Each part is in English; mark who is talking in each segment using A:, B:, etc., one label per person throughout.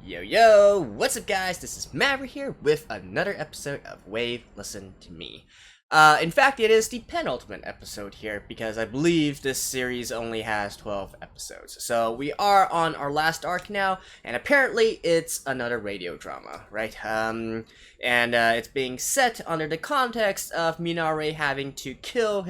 A: Yo yo, what's up guys? This is Maverick here with another episode of Wave Listen to Me. In fact, it is the penultimate episode here because I believe this series only has 12 episodes. So we are on our last arc now, and apparently it's another radio drama, right? It's being set under the context of Minare having to kill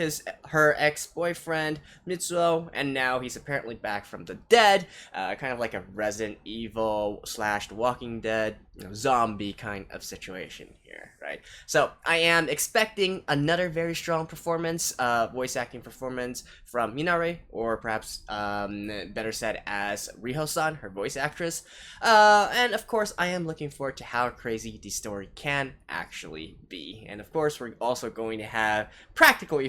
A: her ex-boyfriend Mitsuo, and now he's apparently back from the dead, kind of like a Resident Evil / Walking Dead zombie kind of situation here, right? So I am expecting another very strong performance, voice acting performance from Minare, or perhaps better said as Riho-san, her voice actress. And of course, I am looking forward to how crazy the story can actually be. And of course, we're also going to have practical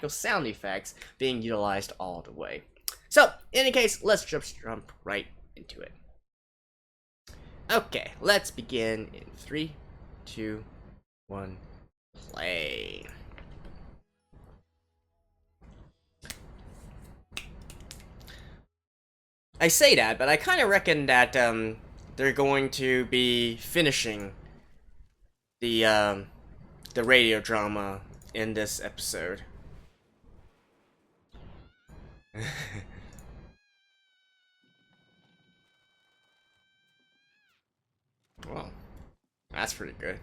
A: sound effects being utilized all the way. So, in any case, let's just jump right into it. Okay, let's begin in 3, 2, 1, play. I say that, but I kind of reckon that they're going to be finishing the radio drama in this episode. Well, that's pretty good.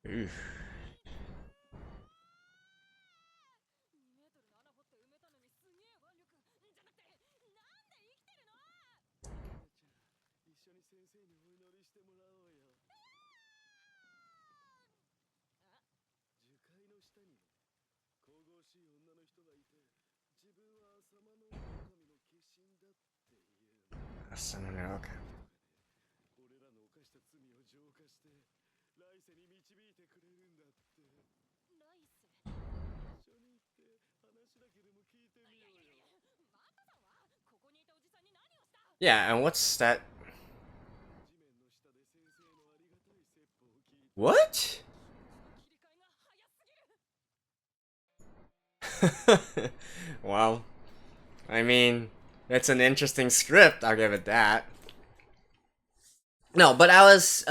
A: Oof. Okay. Yeah, and what's that? What? Well, I mean, it's an interesting script, I'll give it that. No, but I was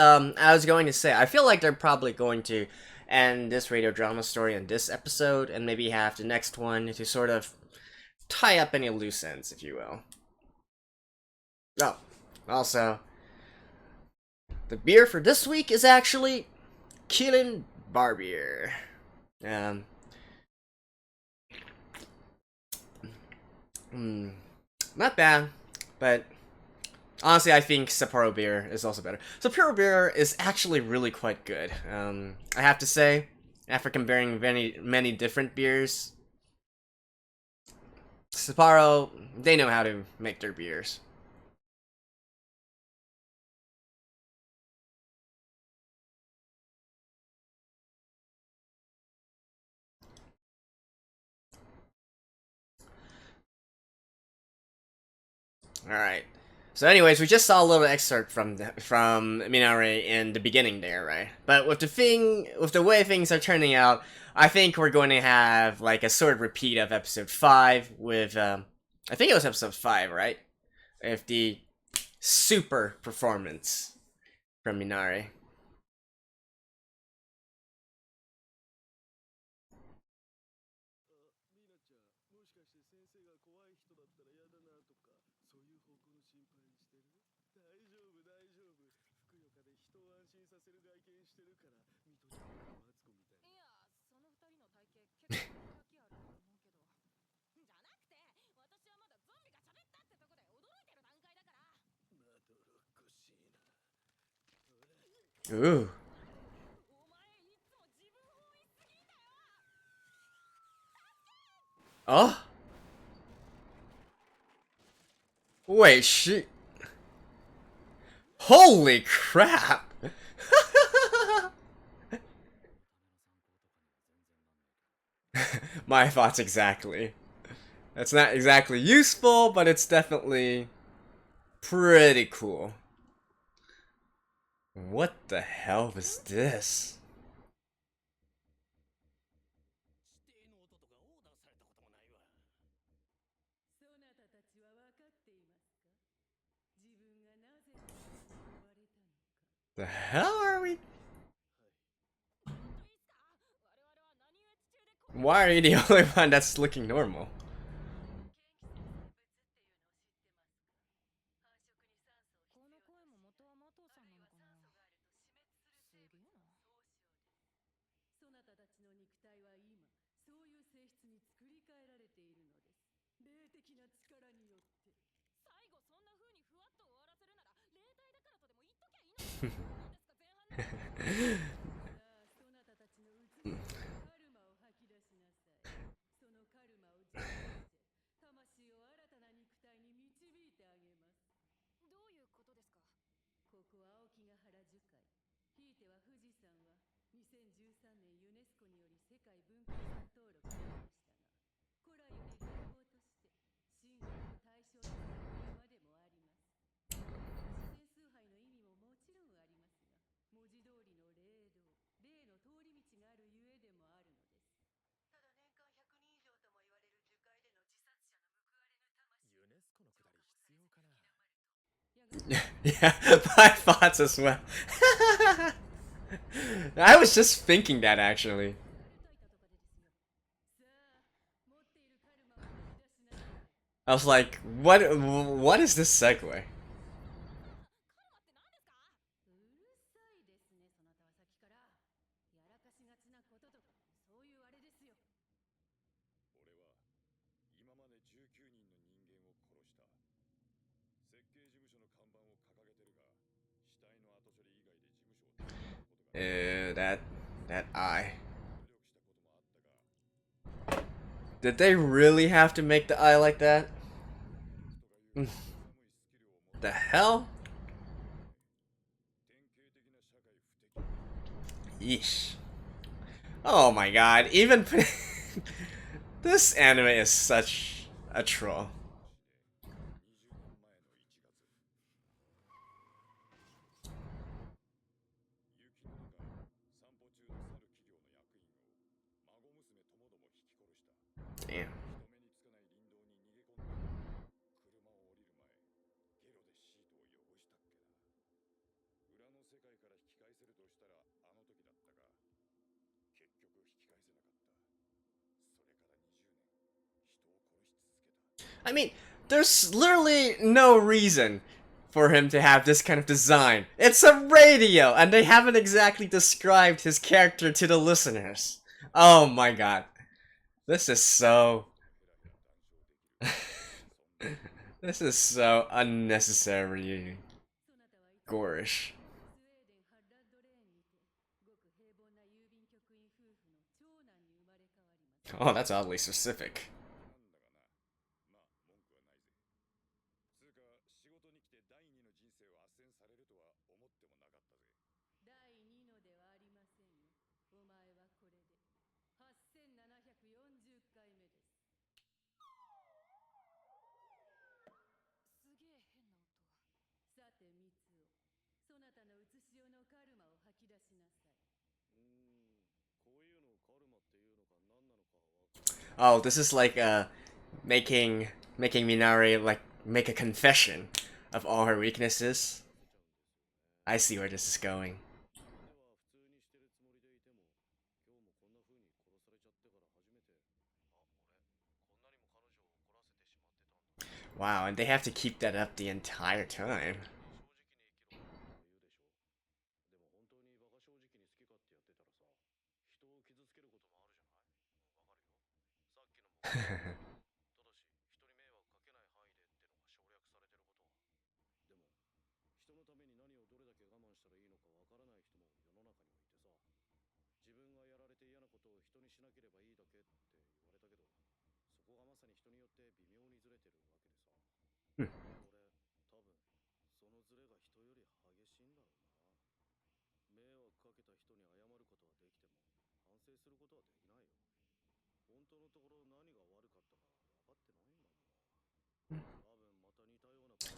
A: going to say, I feel like they're probably going to end this radio drama story in this episode, and maybe have the next one to sort of tie up any loose ends, if you will. Oh, also, the beer for this week is actually Killing Bar Beer. Not bad, but honestly, I think Sapporo beer is also better. Sapporo beer is actually really quite good. I have to say, after comparing many different beers, Sapporo, they know how to make their beers. Alright. So anyways, we just saw a little excerpt from Minare in the beginning there, right? But with the way things are turning out, I think we're going to have like a sort of repeat of episode 5 with I think it was episode 5, right? With the super performance from Minare. Ooh. Oh? Wait, she... Holy crap! My thoughts exactly. That's not exactly useful, but it's definitely pretty cool. What the hell was this? The hell are we? Why are you the only one that's looking normal? Yeah, my thoughts as well. I was just thinking that actually. I was like, what is this segue? That eye. Did they really have to make the eye like that? The hell? Yeesh. Oh my god, even this anime is such a troll. Damn. I mean, there's literally no reason for him to have this kind of design. It's a radio, and they haven't exactly described his character to the listeners. Oh my god. This is so... this is so unnecessary gorish. Oh, that's oddly specific. Oh, this is like making Minare like make a confession of all her weaknesses. I see where this is going. Wow, and they have to keep that up the entire time.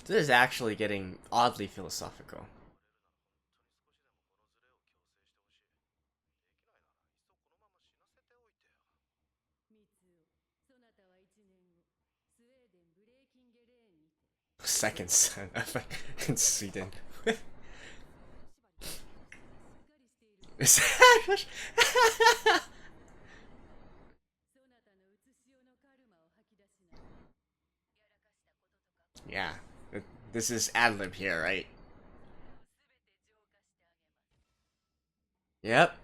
A: This is actually getting oddly philosophical. Second son of in Sweden. Is that Yeah. This is ad-lib here, right? Yep.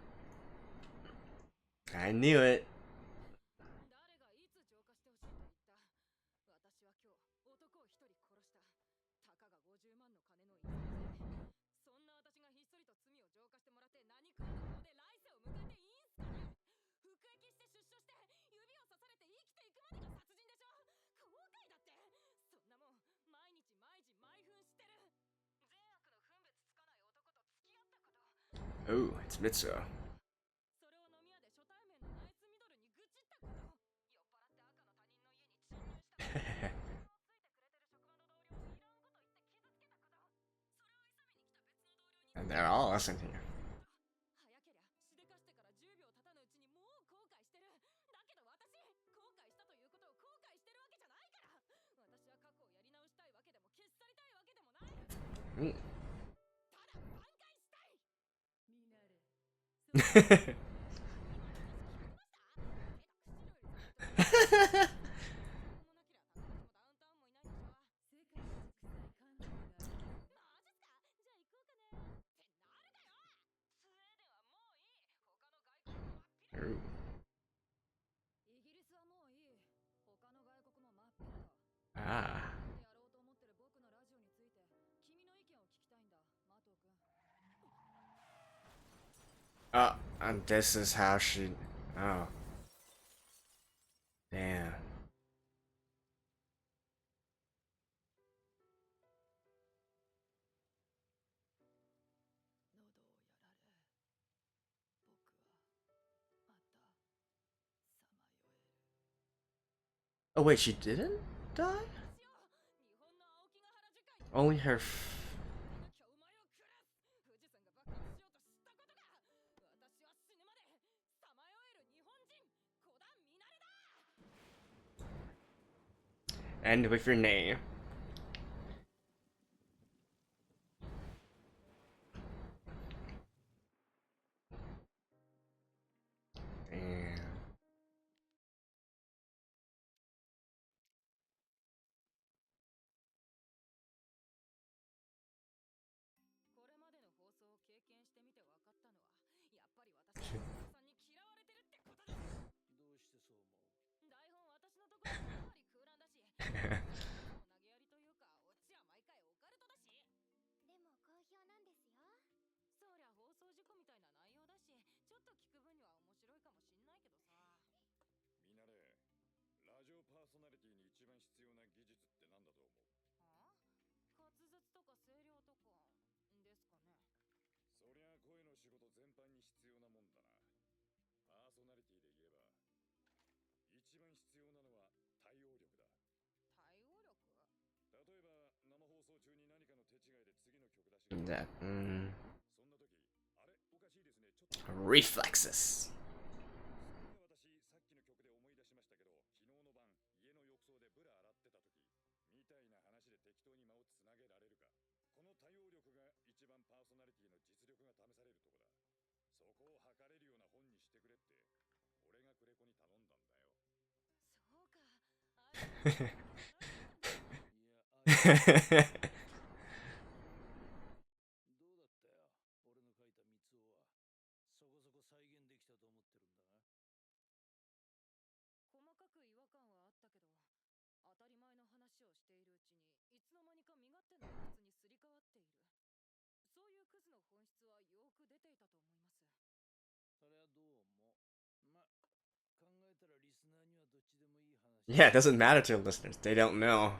A: I knew it. Oh, it's Mitsuo. And they're all listening. Mm. Ooh. Ah. And this is how she. Oh. Damn. Oh, wait, she didn't die? Only her. End with your name. Damn. That. Reflexes. Yeah, it doesn't matter to the listeners. They don't know.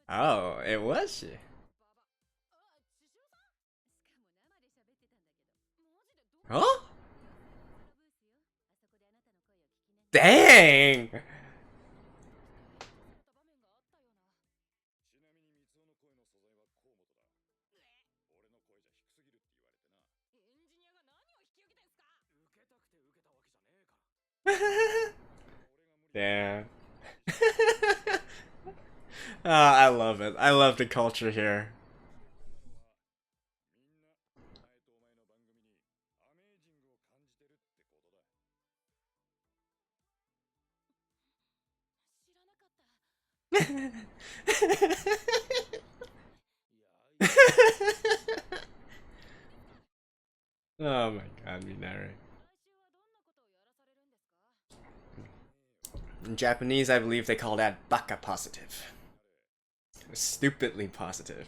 A: Oh, it was she. Huh? Dang! Damn. I love it. I love the culture here. Oh my god, Minare. In Japanese, I believe they call that baka positive. Stupidly positive.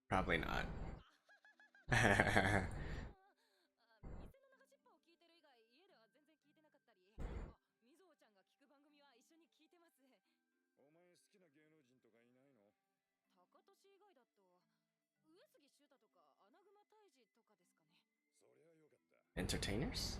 A: Probably not. エンターテイナーズ？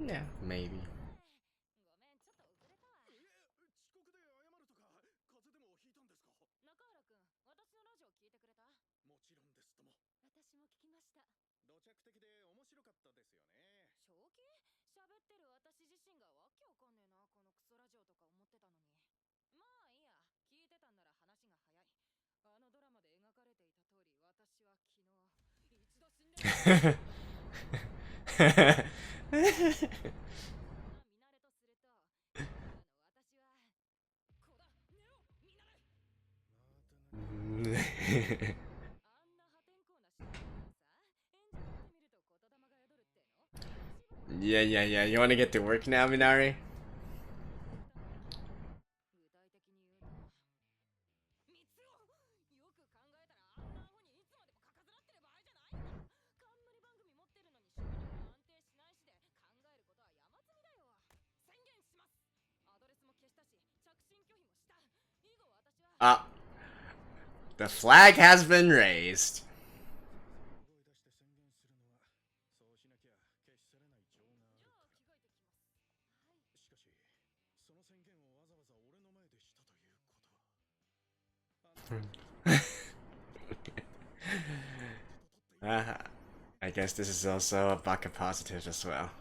A: Yeah, maybe. Yeah. You want to get to work now, Minare? Ah. The flag has been raised. I guess this is also a baka positive as well.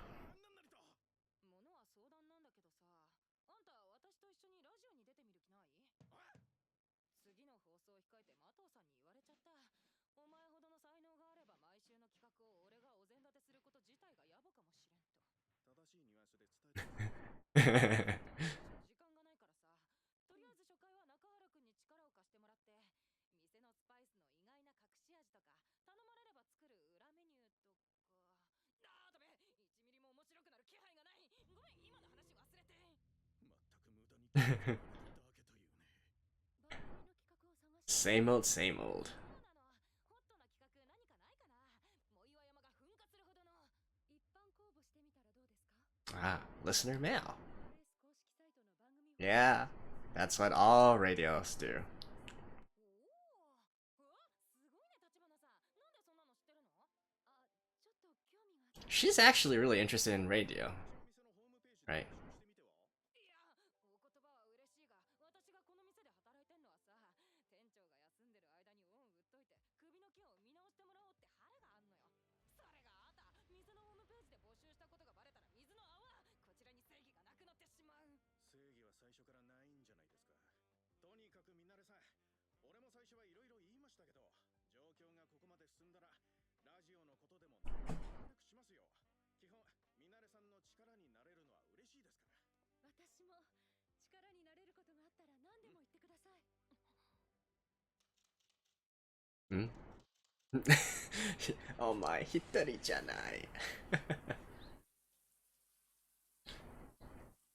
A: Same old, same old. Ah, listener mail. Yeah, that's what all radios do. She's actually really interested in radio, right? Hmm? Oh my, 一人じゃない。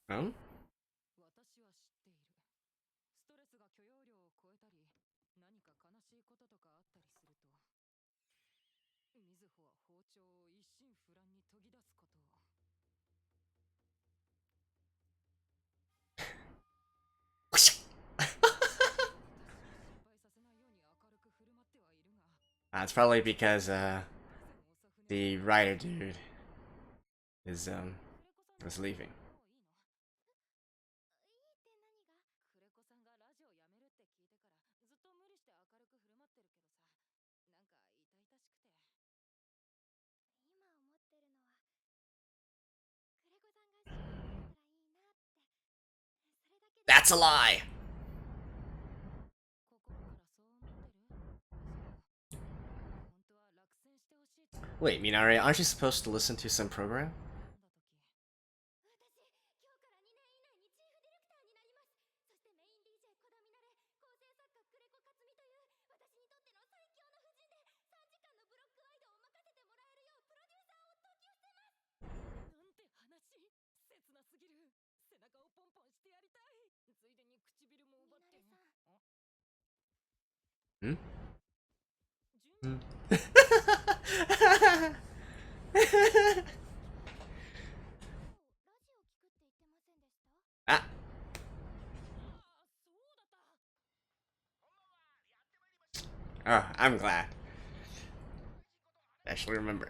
A: Hmm?
B: 私は知っている。ストレスが許容量を超えたり、何か悲しいこととかあったりすると、みずほは包丁を一心不乱に研ぎ出すことを。
A: That's probably because the writer dude is leaving.
B: クレコさんがラジオやめるって聞いてからずっと無理して明るく振る舞ってるけどさ、なんか痛々しくて。今思ってるのはクレコさんが幸せだったらいいなって、それだけで。
A: That's a lie!
B: 心からそう思ってる？本当は落選してほしいって。
A: Wait, Minare, aren't you supposed to listen to some program? Hmm? Hmm? Ah. Oh, I'm glad. I actually remember.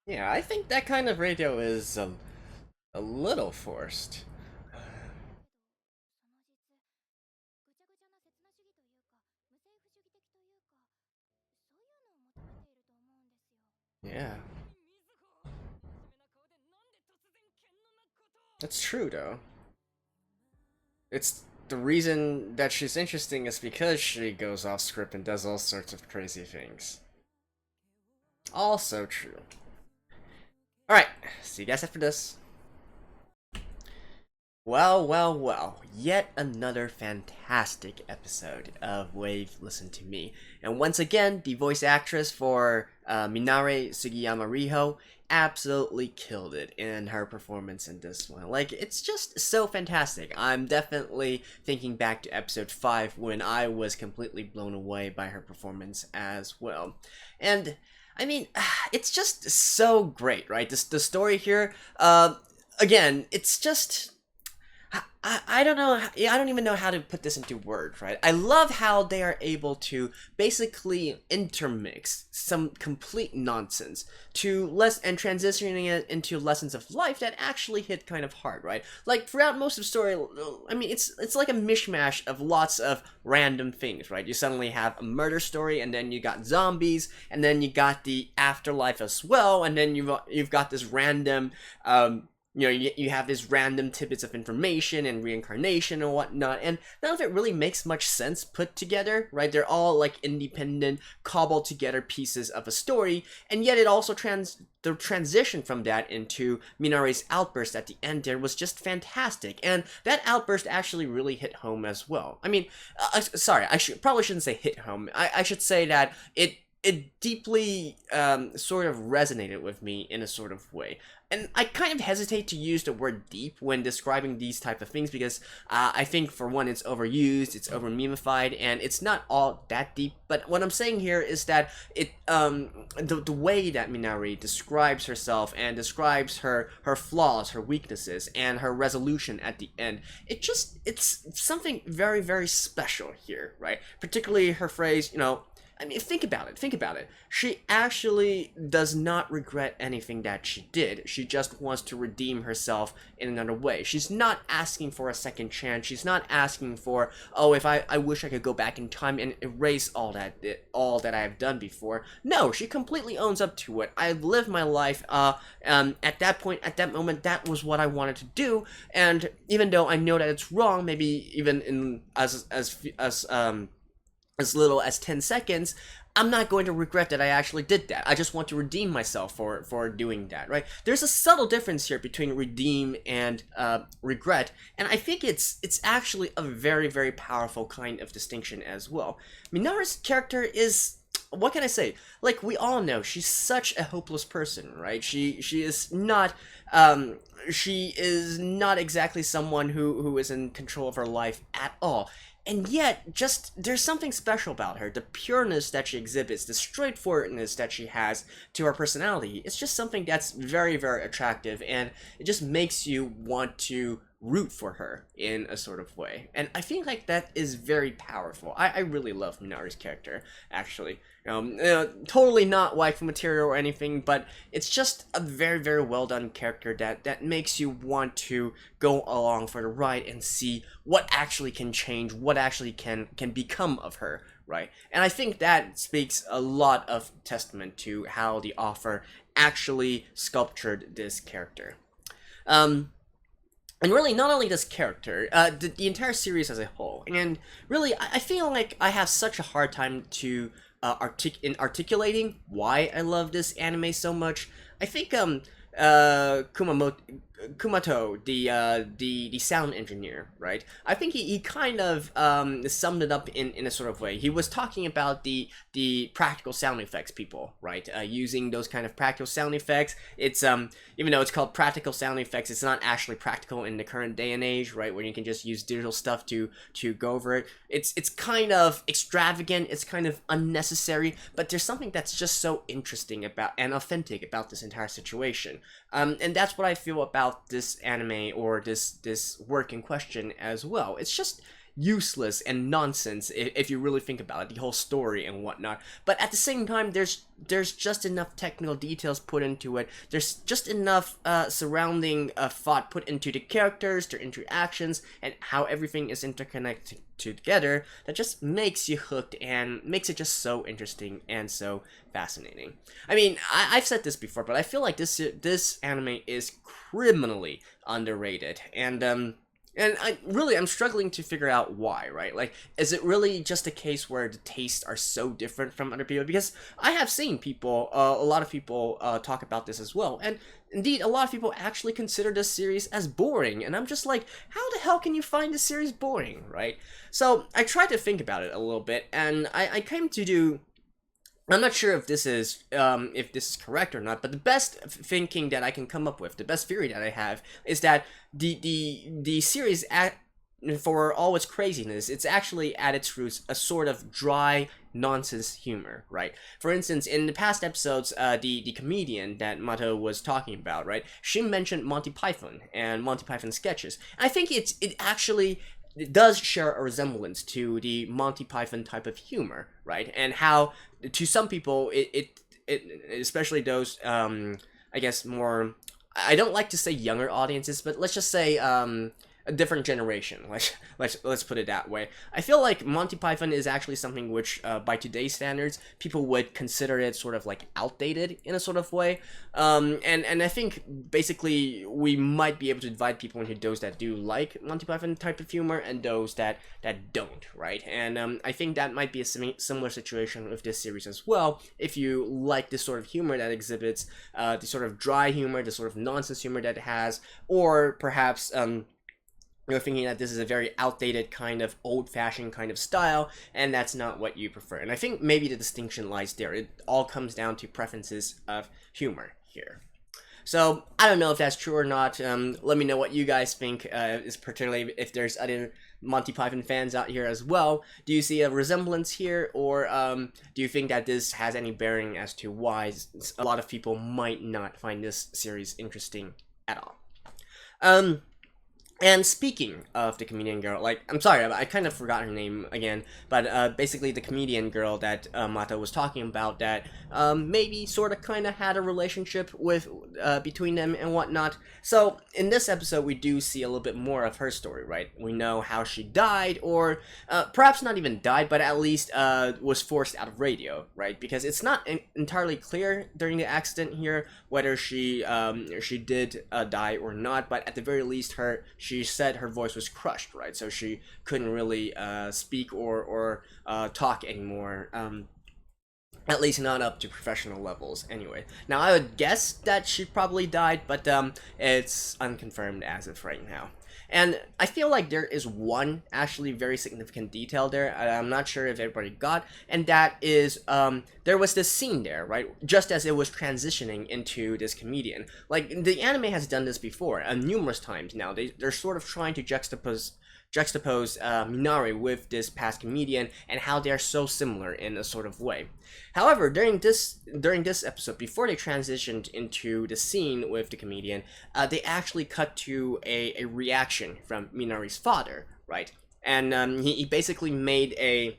A: Yeah, I think that kind of radio is a little forced. Yeah. That's true, though. It's the reason that she's interesting is because she goes off script and does all sorts of crazy things. Also true. Alright, see you guys after this. Well, well, well, yet another fantastic episode of Wave Listen to Me. And once again, the voice actress for Minare Sugiyama Riho absolutely killed it in her performance in this one. Like, it's just so fantastic. I'm definitely thinking back to episode 5 when I was completely blown away by her performance as well. And, I mean, it's just so great, right? The story here, again, it's just... I don't know. I don't even know how to put this into words, right? I love how they are able to basically intermix some complete nonsense to and transitioning it into lessons of life that actually hit kind of hard, right? Like throughout most of the story, I mean, it's like a mishmash of lots of random things, right? You suddenly have a murder story, and then you got zombies, and then you got the afterlife as well, and then you've got this random you know, you have these random tidbits of information and reincarnation and whatnot, and none of it really makes much sense put together, right? They're all like independent, cobbled together pieces of a story, and yet it also the transition from that into Minare's outburst at the end there was just fantastic, and that outburst actually really hit home as well. I mean, sorry, probably shouldn't say hit home. I should say that it it deeply sort of resonated with me in a sort of way. And I kind of hesitate to use the word deep when describing these type of things because I think, for one, it's overused, it's over-memified, and it's not all that deep. But what I'm saying here is that the way that Minare describes herself and describes her flaws, her weaknesses, and her resolution at the end, it's something very, very special here, right? Particularly her phrase, I mean, think about it. She actually does not regret anything that she did. She just wants to redeem herself in another way. She's not asking for a second chance. She's not asking for, oh, if I wish I could go back in time and erase all that I have done before. No, she completely owns up to it. I've lived my life. At that point, at that moment, that was what I wanted to do. And even though I know that it's wrong, maybe even in as little as 10 seconds, I'm not going to regret that I actually did that. I just want to redeem myself for doing that, right? There's a subtle difference here between redeem and regret, and I think it's actually a very, very powerful kind of distinction as well. Minare's character is, what can I say? Like, we all know, she's such a hopeless person, right? She is not exactly someone who is in control of her life at all. And yet, there's something special about her. The pureness that she exhibits, the straightforwardness that she has to her personality, it's just something that's very, very attractive, and it just makes you want to root for her in a sort of way. And I feel like that is very powerful. I really love Minare's character, actually. Totally not waifu material or anything, but it's just a very, very well done character that makes you want to go along for the ride and see what actually can change, what actually can become of her, right? And I think that speaks a lot of testament to how the author actually sculptured this character. And really, not only this character, the entire series as a whole. And really, I feel like I have such a hard time to articulating why I love this anime so much. I think Kumato, the sound engineer, right? I think he kind of summed it up in a sort of way. He was talking about the practical sound effects people, right? Using those kind of practical sound effects. It's even though it's called practical sound effects, it's not actually practical in the current day and age, right? Where you can just use digital stuff to go over it. It's kind of extravagant. It's kind of unnecessary, but there's something that's just so interesting about and authentic about this entire situation. And that's what I feel about this anime or this work in question as well. It's just useless and nonsense if you really think about it, the whole story and whatnot. But at the same time, there's just enough technical details put into it. There's just enough surrounding thought put into the characters, their interactions, and how everything is interconnected together that just makes you hooked and makes it just so interesting and so fascinating. I mean, I've said this before, but I feel like this anime is criminally underrated, and I'm struggling to figure out why, right? Like, is it really just a case where the tastes are so different from other people? Because I have seen people, a lot of people talk about this as well, and indeed, a lot of people actually consider this series as boring, and I'm just like, how the hell can you find this series boring, right? So, I tried to think about it a little bit, and I came to do... I'm not sure if this is correct or not, but the best thinking that I can come up with, the best theory that I have, is that the series, for all its craziness, it's actually at its roots a sort of dry nonsense humor, right? For instance, in the past episodes, the comedian that Mato was talking about, right? She mentioned Monty Python and Monty Python sketches. I think it does share a resemblance to the Monty Python type of humor, right? And how, to some people, it especially those, I guess more, I don't like to say younger audiences, but let's just say, a different generation. Let's put it that way. I feel like Monty Python is actually something which, by today's standards, people would consider it sort of like outdated in a sort of way. And I think basically we might be able to divide people into those that do like Monty Python type of humor and those that don't, right? And I think that might be a similar situation with this series as well. If you like this sort of humor that exhibits the sort of dry humor, the sort of nonsense humor that it has, or perhaps you're thinking that this is a very outdated kind of old-fashioned kind of style, and that's not what you prefer. And I think maybe the distinction lies there. It all comes down to preferences of humor here. So I don't know if that's true or not. Let me know what you guys think, is particularly if there's other Monty Python fans out here as well. Do you see a resemblance here, or do you think that this has any bearing as to why a lot of people might not find this series interesting at all? And speaking of the comedian girl, like, I'm sorry, I kind of forgot her name again, but basically the comedian girl that Mato was talking about that maybe sort of kind of had a relationship with between them and whatnot. So in this episode, we do see a little bit more of her story, right? We know how she died, or perhaps not even died, but at least was forced out of radio, right? Because it's not entirely clear during the accident here whether she did die or not, but at the very least, she said her voice was crushed, right? So she couldn't really speak or talk anymore. At least not up to professional levels, anyway. Now, I would guess that she probably died, but it's unconfirmed as of right now. And I feel like there is one actually very significant detail there I'm not sure if everybody got, and that is there was this scene there, right? Just as it was transitioning into this comedian. Like, the anime has done this before, numerous times now. They're sort of trying to juxtapose Minare with this past comedian and how they're so similar in a sort of way. However, during this episode, before they transitioned into the scene with the comedian, they actually cut to a reaction from Minare's father, right? And he basically made a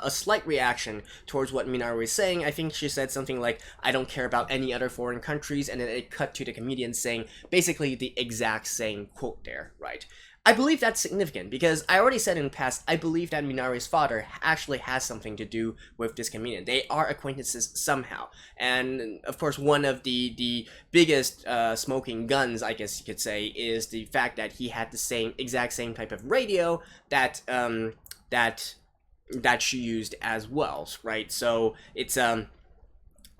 A: slight reaction towards what Minare was saying. I think she said something like, "I don't care about any other foreign countries," and then it cut to the comedian saying basically the exact same quote there, right? I believe that's significant because I already said in the past, I believe that Minare's father actually has something to do with this comedian. They are acquaintances somehow. And of course, one of the biggest smoking guns, I guess you could say, is the fact that he had the exact same type of radio that she used as well, right? So it's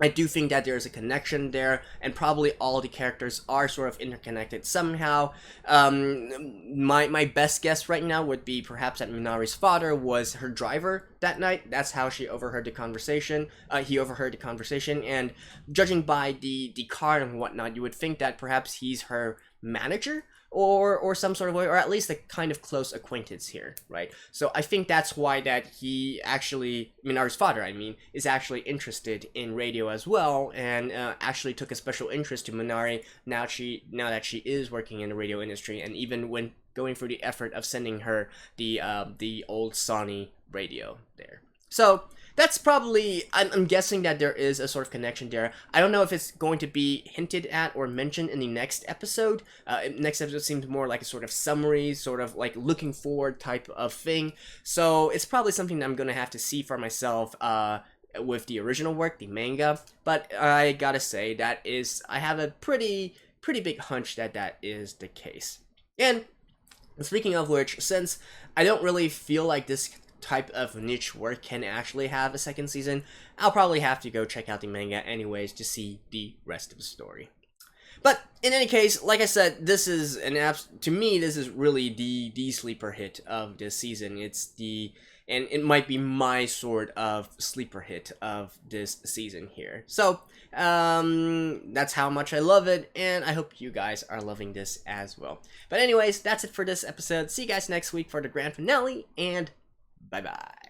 A: I do think that there's a connection there, and probably all the characters are sort of interconnected somehow. My best guess right now would be perhaps that Minare's father was her driver that night. That's how she overheard the conversation. He overheard the conversation, and judging by the car and whatnot, you would think that perhaps he's her manager, or some sort of way, or at least a kind of close acquaintance here, right? So I think that's why that he actually, Minare's father, I mean, is actually interested in radio as well, and actually took a special interest to Minare now that she is working in the radio industry, and even when going through the effort of sending her the old Sony radio there. So that's probably, I'm guessing that there is a sort of connection there. I don't know if it's going to be hinted at or mentioned in the next episode. Next episode seems more like a sort of summary, sort of like looking forward type of thing. So it's probably something that I'm going to have to see for myself with the original work, the manga. But I gotta say, I have a pretty big hunch that is the case. And speaking of which, since I don't really feel like this type of niche work can actually have a second season, I'll probably have to go check out the manga anyways to see the rest of the story. But in any case, like I said, this is to me, this is really the sleeper hit of this season. And it might be my sort of sleeper hit of this season here. So that's how much I love it, and I hope you guys are loving this as well. But anyways, that's it for this episode. See you guys next week for the grand finale, and bye-bye.